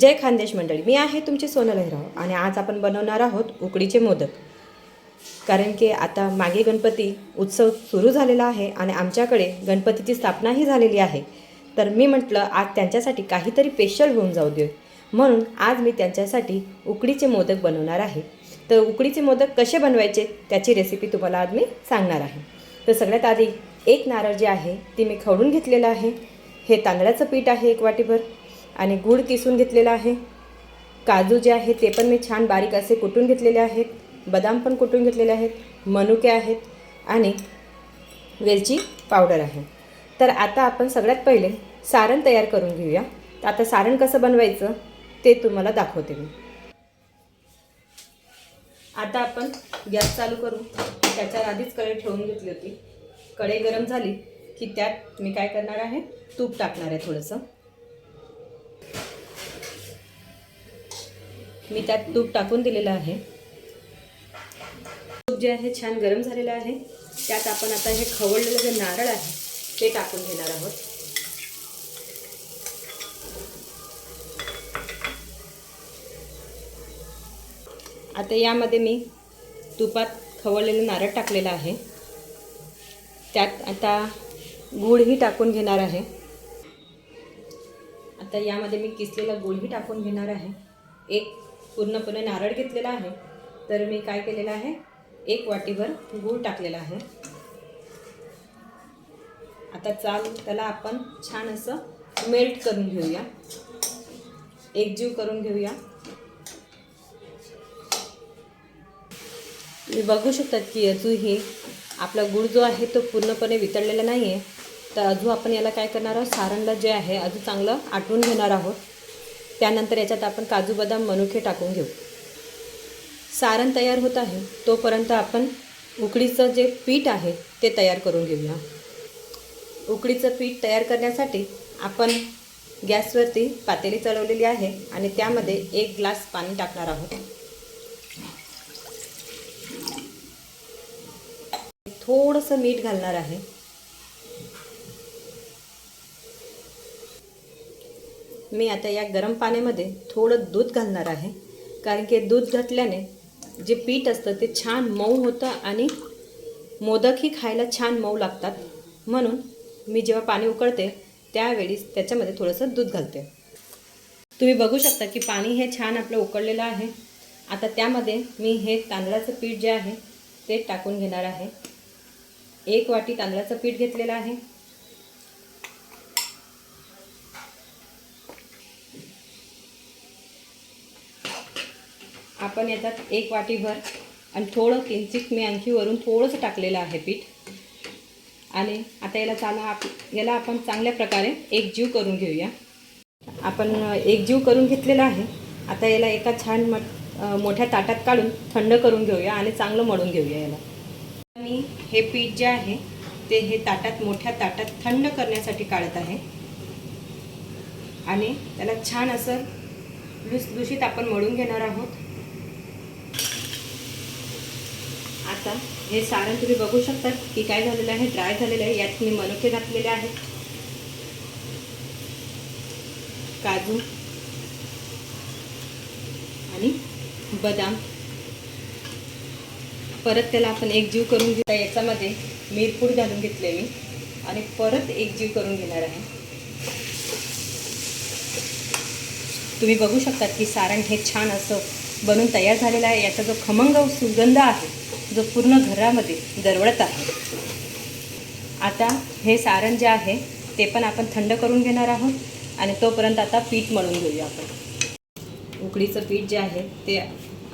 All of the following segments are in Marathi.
जय खानदेश मंडळी, मी आहे तुमची सोनल हिराव आणि आज आपण बनवणार आहोत उकडीचे मोदक। कारण की आता मागे गणपती उत्सव सुरू झालेला आहे आणि आमच्याकडे गणपतीची स्थापनाही झालेली आहे। तर मी म्हटलं आज त्यांच्यासाठी काहीतरी स्पेशल होऊन जाऊ दे, म्हणून आज मी त्यांच्यासाठी उकडीचे मोदक बनवणार आहे। तर उकडीचे मोदक कसे बनवायचे त्याची रेसिपी तुम्हाला आज मी सांगणार आहे। तर सगळ्यात आधी एक नारळ जे आहे ते मी खवडून घेतलेलं आहे। हे तांदळाचं पीठ आहे 1 वाटीभर आणि गूळ किसून घेतलेला आहे। काजू जे आहे ते पण मी छान बारीक असे कुटून घेतलेले आहेत। बदाम पण कुटून घेतलेले आहेत, मनुके आहेत आणि वेलची पावडर आहे। तर आता आपण सगळ्यात पहिले सारण तयार करून घेऊया। तर आता सारण कसं बनवायचं ते तुम्हाला दाखवते मी। आता आपण गॅस चालू करू। त्याच्यावर आधीच कढई ठेवून घेतली होती। कढई गरम झाली की त्यात मी काय करणार आहे, तूप टाकणार आहे थोडंसं। मी त्यात तूप टाकून दिलेलं आहे। तूप जे आहे छान गरम झालेलं आहे। त्यात आपण आता हे खवळलेलं जे नारळ आहे ते टाकून घेणार आहोत। आता यामध्ये मी तुपात खवळलेलं नारळ टाकलेलं आहे। त्यात आता गूळही टाकून घेणार आहे। आता यामध्ये मी किसलेला गूळही टाकून घेणार आहे। एक पूर्णपणे नारळ घेतलेला आहे, तर मी काय केलेलं आहे, 1 वाटीभर गूळ टाकलेला आहे। आता त्याला आपण छान असं मेल्ट करून घेऊया, एकजीव करून घेऊया। तुम्ही बघू शकतात की अजूनही आपला गूळ जो आहे तो पूर्णपणे वितळलेला नाही आहे। तर अजून आपण याला काय करणार आहोत, सारणला जे आहे अजून चांगलं आटवून घेणार आहोत। त्यानंतर याच्यात आपण काजू बदाम मनुके टाकून घेऊ। सारण तयार होत आहे तोपर्यंत आपण उकडीचं जे पीठ आहे ते तयार करून घेऊया। उकडीचं पीठ तयार करण्यासाठी आपण गॅसवरती पातेली चढवलेली आहे आणि त्यामध्ये 1 ग्लास पाणी टाकणार आहोत। थोडंसं मीठ घालणार आहे। मी आता या गरम पाण्यामध्ये थोडं दूध घालणार आहे, कारण की दूध घातल्याने जे पीठ असतं ते छान मऊ होतं आणि मोदकही खायला छान मऊ लागतात। म्हणून मी जेव्हा पाणी उकळते त्यावेळी त्याच्यामध्ये थोडंसं दूध घालते। तुम्ही बघू शकता की पाणी हे छान आपलं उकळलेलं आहे। आता त्यामध्ये मी हे तांदळाचं पीठ जे आहे ते टाकून घेणार आहे। 1 वाटी तांदळाचं पीठ घेतलेलं आहे। आपण याच्यात 1 वाटीभर आणि थोडं किंचित मी आणखी वरून थोडंसं टाकलेलं आहे पीठ। आणि आता याला आपण चांगल्या प्रकारे एकजीव करून घेऊया। आपण एकजीव करून घेतलेला आहे। आता याला एका छान मोठ्या ताटात काढून थंड करून घेऊया आणि चांगलं मळून घेऊया याला। मी हे पीठ जे आहे ते हे मोठ्या ताटात थंड करण्यासाठी काढत आहे आणि त्याला छान असं लुसलुशीत आपण मळून घेणार आहोत। आता हे सारण तुम्ही बघू शकता की काय झालेलं आहे, ड्राय झालेलं आहे। यात मी मनुके घातलेले आहेत, काजू आणि बदाम। परत त्याला आपण एकजीव करून घेऊ। याच्यामध्ये मिरपूड घालून घेतले मी आणि परत एकजीव करून घेणार आहे। तुम्ही बघू शकता की सारण हे छान असं बनून तयार झालेलं आहे। याचा जो खमंग सुगंध आहे जो पूर्ण घरामध्ये दरवळत आहे। आता हे सारण जे आहे ते पण आपण थंड करून घेणार आहोत आणि तोपर्यंत आता पीठ मळून घेऊया आपण। उकडीचं पीठ जे आहे ते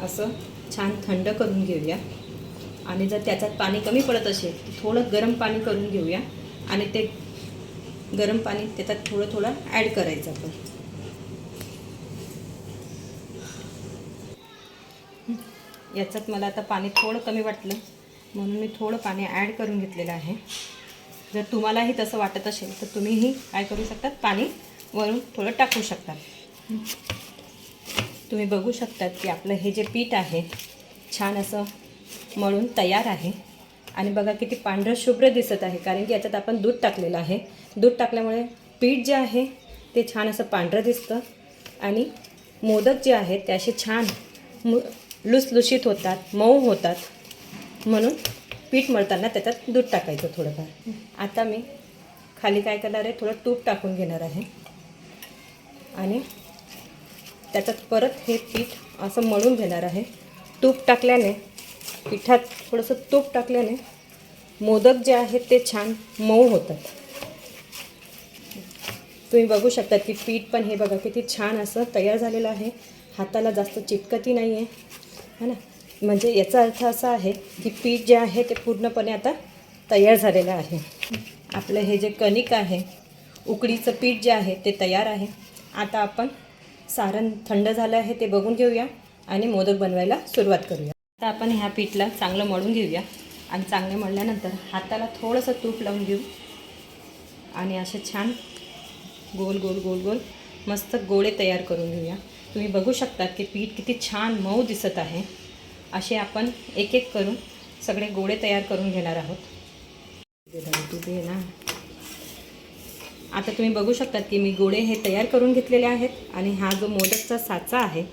असं छान थंड करून घेऊया आणि जर त्याच्यात पाणी कमी पडत असेल तर थोडं गरम पाणी करून घेऊया आणि ते गरम पाणी त्याच्यात थोडं थोडं ॲड करायचं आपण। याच्यात मला आता पाणी थोडं कमी वाटलं म्हणून मी थोडं पाणी ॲड करून घेतलेलं आहे। जर तुम्हालाही तसं वाटत असेल तर तुम्हीही काय करू शकतात, पाणी वरून थोडं टाकू शकतात। तुम्ही बघू शकतात की आपलं हे जे पीठ आहे छान असं मळून तयार आहे आणि बघा किती पांढरं शुभ्र दिसत आहे, कारण की याच्यात आपण दूध टाकलेलं आहे। दूध टाकल्यामुळे पीठ जे आहे ते छान असं पांढरं दिसतं आणि मोदक जे आहेत ते असे छान लुसलुशीत होतात, मऊ होतात. म्हणून पीठ मळताना त्याच्यात दूध टाकायचं थोडंफार. आता मी खाली काय करणार आहे, थोडं तूप टाकून घेणार आहे आणि त्याच्यात परत हे पीठ असं मळून घेणार आहे. तूप टाकल्याने, पिठात थोडंसं तूप टाकल्याने मोदक जे आहेत ते छान मऊ होतात. तुम्ही बघू शकता की पीठ पण हे बघा किती छान असं तयार झालेलं आहे. हाताला जास्त चिटकतही नाही आहे, है ना. म्हणजे याचा अर्थ असा आहे की पीठ जे आहे ते पूर्णपणे आता तयार झालेलं आहे. आपलं हे जे कणिक आहे, उकडीचं पीठ जे आहे ते तयार आहे. आता आपण सारण थंड झालं आहे ते बघून घेऊया आणि मोदक बनवायला सुरुवात करूया. आता आपण ह्या पीठला चांगलं मळून घेऊया आणि चांगले मळल्यानंतर हाताला थोडंसं तूप लावून घेऊ आणि असे छान गोल गोल गोल गोल मस्त गोळे तयार करून घेऊया. तुम्ही बघू शकता की पीठ किती छान मऊ दिसत आहे. असे आपण एक एक करून सगळे गोळे तयार करून घेणार आहोत. आता तुम्ही बघू शकता की मी गोळे हे तयार करून घेतलेले आहेत आणि हा जो मोदकचा साचा आहे,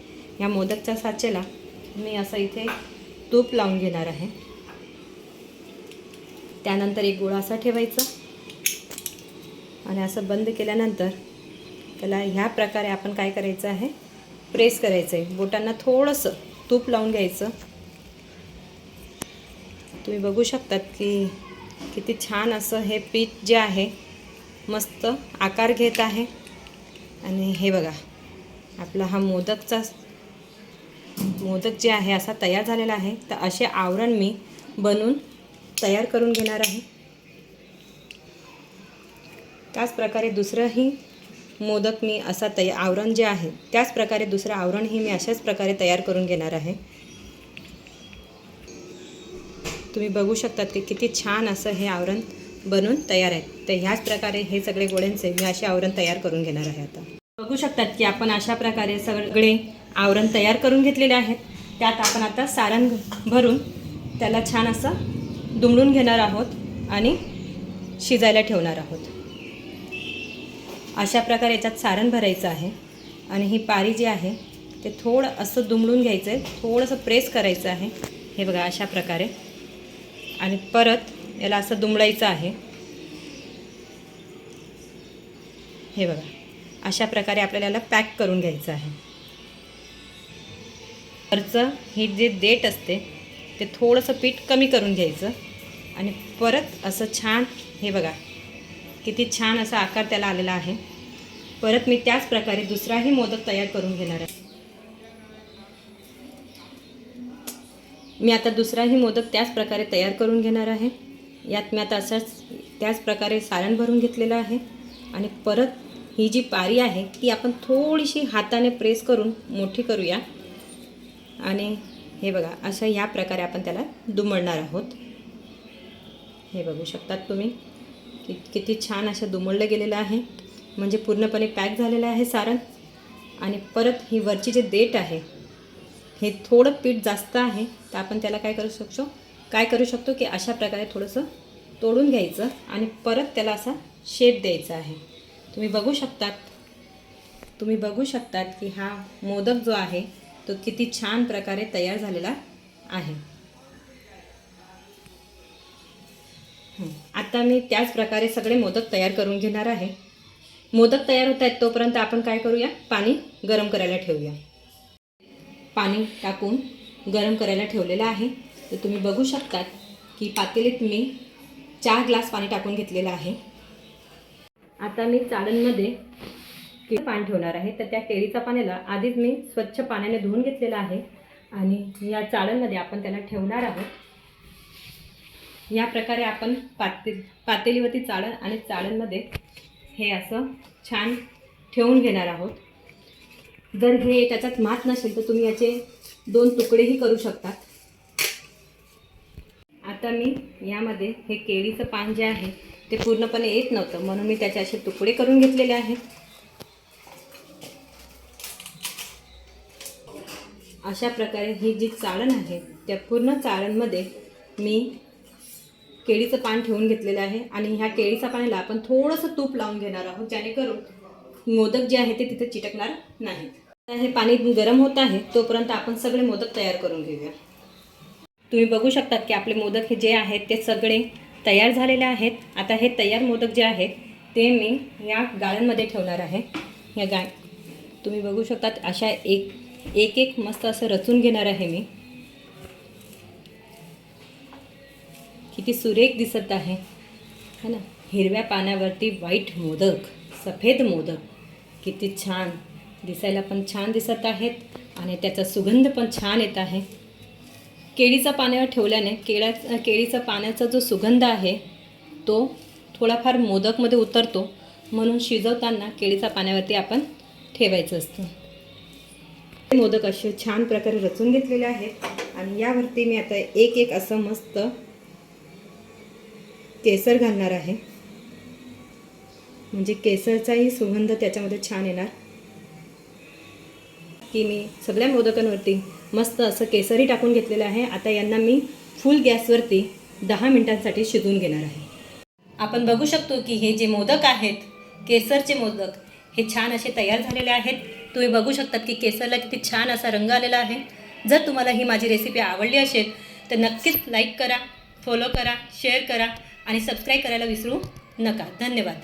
या मोदकच्या साचेला मी असं इथे तूप लावून घेणार आहे. त्यानंतर एक गोळा असा ठेवायचा आणि असं बंद केल्यानंतर त्याला ह्या प्रकारे आपण काय करायचं आहे, प्रेस करायचं आहे. बोटांना थोडंसं तूप लावून घ्यायचं. तुम्ही बघू शकतात की किती छान असं हे पीठ जे आहे मस्त आकार घेत आहे. आणि हे बघा, आपला हा मोदक जे आहे असा तयार झालेला आहे. तर असे आवरण मी बनवून तयार करून घेणार आहे. त्याचप्रकारे दुसरंही मोदक मी असा आवरण जे आहे त्याच प्रकारे दुसरं आवरणही मी अशाच प्रकारे तयार करून घेणार आहे. तुम्ही बघू शकतात की किती छान असं हे आवरण बनून तयार आहे. तर ह्याच प्रकारे हे सगळे गोळ्यांचे मी असे आवरण तयार करून घेणार आहे. आता बघू शकतात की आपण अशा प्रकारे सगळे आवरण तयार करून घेतलेले आहेत. त्यात आपण आता सारण भरून त्याला छान असं दुमडून घेणार आहोत आणि शिजायला ठेवणार आहोत. अशा प्रकारे याच्यात सारण भरायचं आहे आणि ही पारी जी आहे ते थोडं असं दुमडून घ्यायचं आहे, थोडंसं प्रेस करायचं आहे. हे बघा अशा प्रकारे आणि परत याला असं दुमडायचं आहे. हे बघा अशा प्रकारे आपल्याला याला पॅक करून घ्यायचं आहे. वरचं ही जे देठ असते ते थोडंसं पीठ कमी करून घ्यायचं आणि परत असं छान, हे बघा किती छान असा आकार त्याला आलेला आहे. परत मी त्याच प्रकारे दुसराही मोदक तयार करून घेणार आहे. मी आता दुसराही मोदक त्याच प्रकारे तयार करून घेणार आहे. यात मी आता असंच त्याच प्रकारे सारण भरून घेतलेलं आहे आणि परत ही जी पारी आहे ती आपण थोडीशी हाताने प्रेस करून मोठी करूया आणि हे बघा अशा ह्या प्रकारे आपण त्याला दुमडणार आहोत. हे बघू शकतात तुम्ही की किती छान असं दुमडलं गेलेलं आहे. म्हणजे पूर्णपणे पॅक झालेलं आहे सारण. आणि परत ही वरची जे देठ आहे हे थोडं पीठ जास्त आहे, तर आपण त्याला काय करू शकतो की अशा प्रकारे थोडंसं तोडून घ्यायचं आणि परत त्याला असा शेप द्यायचा आहे. तुम्ही बघू शकतात की हा मोदक जो आहे तो किती छान प्रकारे तयार झालेला आहे. आता मी त्याच प्रकारे सगळे मोदक तयार करून घेणार आहे. मोदक तयार होत आहेत तोपर्यंत आपण काय करूया, पाणी गरम करायला ठेवूया. पाणी टाकून गरम करायला ठेवलेलं आहे. तर तुम्ही बघू शकतात की पातेलीत मी 4 ग्लास पाणी टाकून घेतलेलं आहे. आता मी चाळणमध्ये पाणी ठेवणार आहे. तर त्या केळीच्या पाण्याला आधीच मी स्वच्छ पाण्याने धुवून घेतलेलं आहे आणि या चाळणमध्ये आपण त्याला ठेवणार आहोत. या प्रकारे आपण पातेलीवरती चाळण आणि चाळणमध्ये हे असं छान ठेवून घेणार आहोत. जर हे त्याच्यात मात नसेल तर तुम्ही याचे 2 तुकडेही करू शकतात. आता मी यामध्ये हे केळीचं पान जे आहे ते पूर्णपणे येत नव्हतं, म्हणून मी त्याचे असे तुकडे करून घेतलेले आहेत. अशा प्रकारे ही जी चाळण आहे त्या पूर्ण चाळणमध्ये मी केळीचं पान ठेवून घेतलेलं आहे आणि ह्या केळीच्या पाण्याला आपण थोडंसं तूप लावून घेणार आहोत, जेणेकरून मोदक जे आहे ते तिथे चिटकणार नाहीत. हे पाणी गरम होत आहे तोपर्यंत आपण सगळे मोदक तयार करून घेऊया. तुम्ही बघू शकतात की आपले मोदक हे जे आहेत ते सगळे तयार झालेले आहेत. आता हे तयार मोदक जे आहेत ते मी या गाळ्यांमध्ये ठेवणार आहे. या तुम्ही बघू शकतात अशा एक मस्त असं रचून घेणार आहे मी. किती सुरेख दिसत आहे है ना. हिरव्या पानावरती व्हाईट मोदक, सफेद मोदक किती छान दिसायला पण छान दिसत आहेत आणि त्याचा सुगंध पण छान येत आहे. केळीचा पाण्यावर ठेवल्याने केळीचा पाण्याचा जो सुगंध आहे तो थोडाफार मोदकमध्ये उतरतो, म्हणून शिजवताना केळीचा पाण्यावरती आपण ठेवायचं असतं. मोदक असे छान प्रकारे रचून घेतलेले आहेत आणि यावरती मी आता एक असं मस्त केसर घालणार आहे, म्हणजे केसरचाही सुगंध त्याच्यामध्ये छान येणार. की मी सगळ्या मोदकांवरती मस्त असं केसरी टाकून घेतलेलं आहे. आता यांना मी फुल गॅसवरती 10 मिनिटांसाठी शिजवून घेणार आहे. आपण बघू शकतो की हे जे मोदक आहेत केसरचे मोदक हे छान असे तयार झालेले आहेत. तुम्ही बघू शकतात की केसरला किती छान असा रंग आलेला आहे. जर तुम्हाला ही माझी रेसिपी आवडली असेल तर नक्कीच लाईक करा, फॉलो करा, शेअर करा आणि सबस्क्राईब करायला विसरू नका. धन्यवाद.